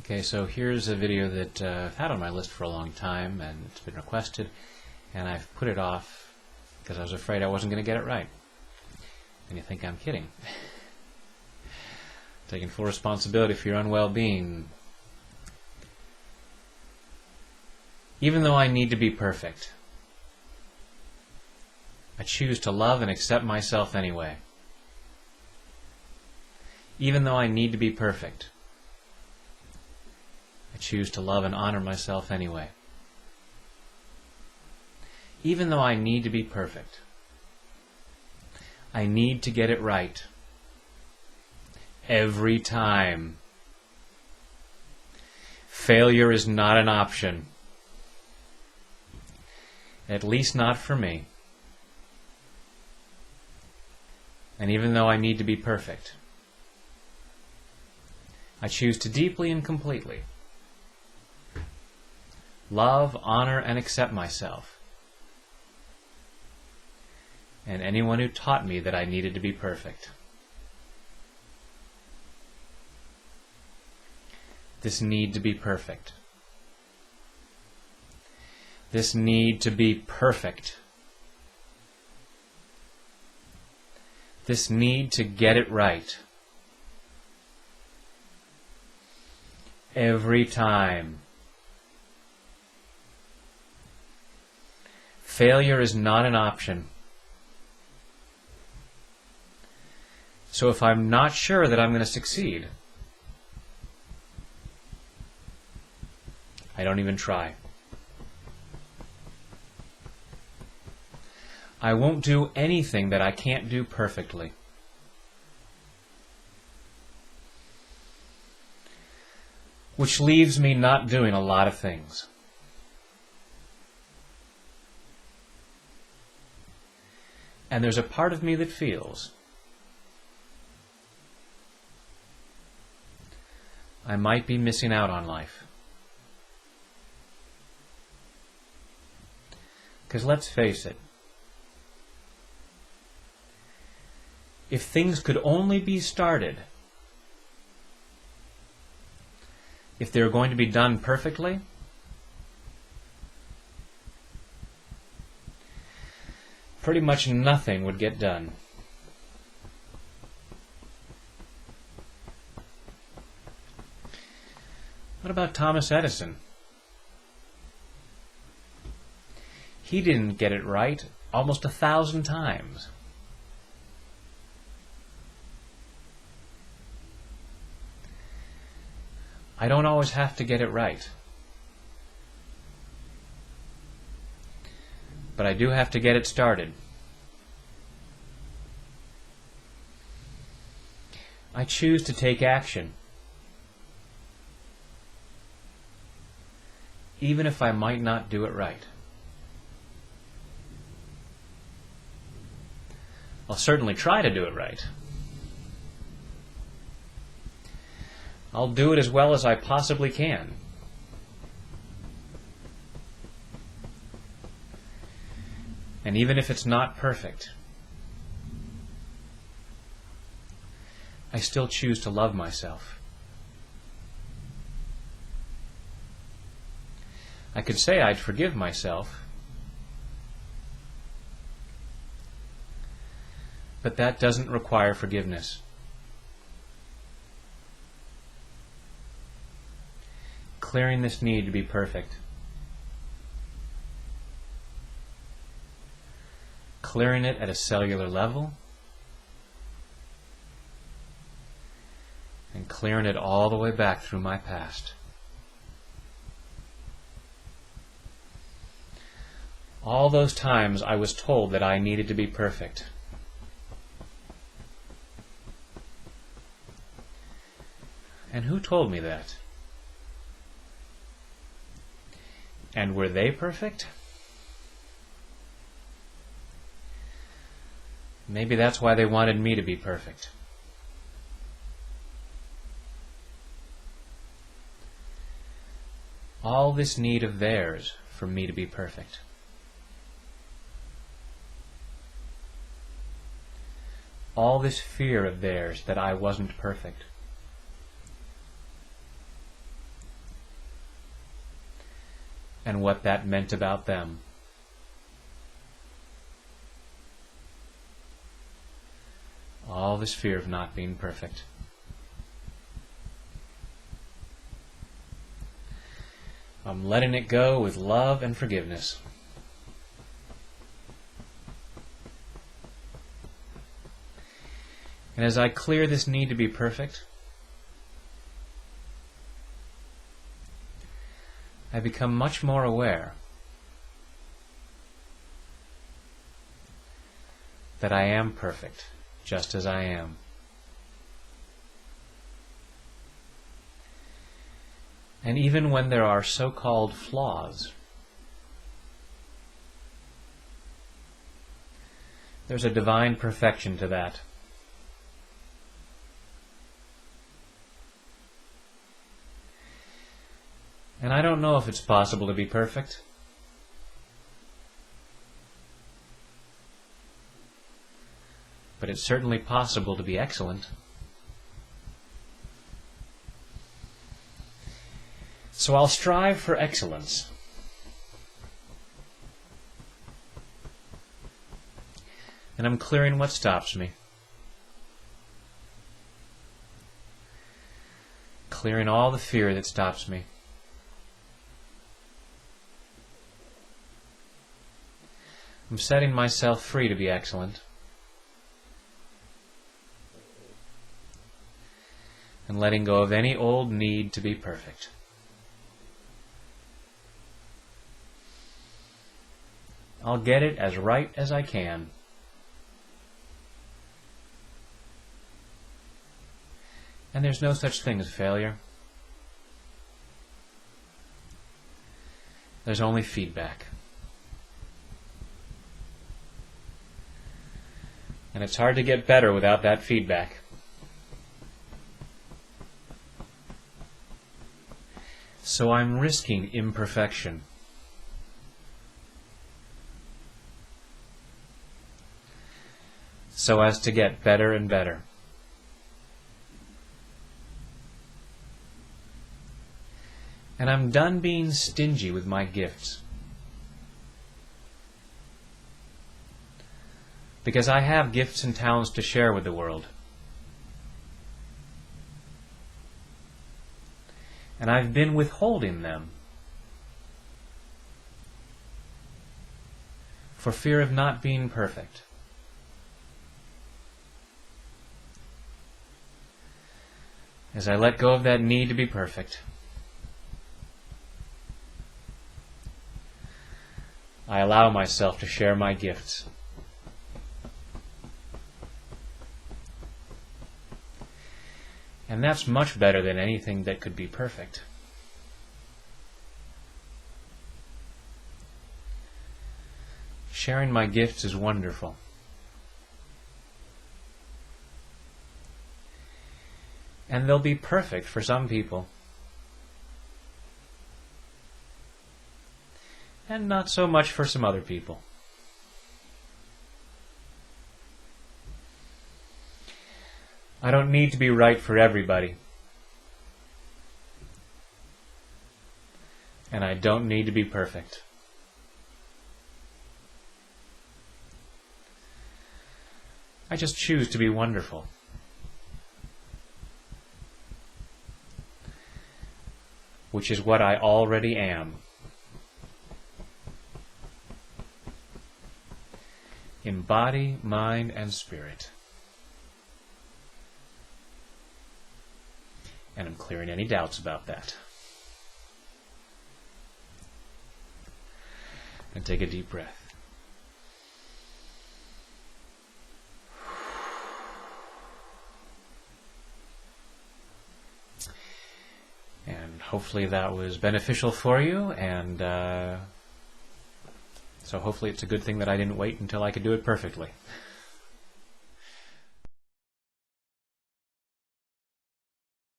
Okay, so here's a video that I've had on my list for a long time, and it's been requested, and I've put it off because I was afraid I wasn't going to get it right. And you think I'm kidding. Taking full responsibility for your own well-being. Even though I need to be perfect, I choose to love and accept myself anyway. Even though I need to be perfect, I choose to love and honor myself anyway. Even though I need to be perfect, I need to get it right. Every time. Failure is not an option. At least not for me. And even though I need to be perfect, I choose to deeply and completely love, honor, and accept myself and anyone who taught me that I needed to be perfect. This need to be perfect. This need to be perfect. This need to get it right. Every time. Failure is not an option. So if I'm not sure that I'm going to succeed, I don't even try. I won't do anything that I can't do perfectly. Which leaves me not doing a lot of things. And there's a part of me that feels I might be missing out on life. Because let's face it, if things could only be started, if they're going to be done perfectly, pretty much nothing would get done. What about Thomas Edison? He didn't get it right almost 1,000 times. I don't always have to get it right. But I do have to get it started. I choose to take action. Even if I might not do it right. I'll certainly try to do it right. I'll do it as well as I possibly can. And even if it's not perfect, I still choose to love myself. I could say I'd forgive myself, but that doesn't require forgiveness. Clearing this need to be perfect. Clearing it at a cellular level. And clearing it all the way back through my past. All those times I was told that I needed to be perfect. And who told me that? And were they perfect? Maybe that's why they wanted me to be perfect. All this need of theirs for me to be perfect. All this fear of theirs that I wasn't perfect. and what that meant about them. All this fear of not being perfect. I'm letting it go with love and forgiveness. And as I clear this need to be perfect, I become much more aware that I am perfect, just as I am. And even when there are so-called flaws, there's a divine perfection to that. And I don't know if it's possible to be perfect. But it's certainly possible to be excellent. So I'll strive for excellence. And I'm clearing what stops me. Clearing all the fear that stops me. I'm setting myself free to be excellent. And letting go of any old need to be perfect. I'll get it as right as I can. And there's no such thing as failure. There's only feedback. And it's hard to get better without that feedback. So I'm risking imperfection. So as to get better and better. And I'm done being stingy with my gifts. Because I have gifts and talents to share with the world. And I've been withholding them for fear of not being perfect. As I let go of that need to be perfect, I allow myself to share my gifts. And that's much better than anything that could be perfect. Sharing my gifts is wonderful. And they'll be perfect for some people. And not so much for some other people. I don't need to be right for everybody. And I don't need to be perfect. I just choose to be wonderful. Which is what I already am. In body, mind, and spirit. And I'm clearing any doubts about that. And take a deep breath. And hopefully that was beneficial for you, and so hopefully it's a good thing that I didn't wait until I could do it perfectly.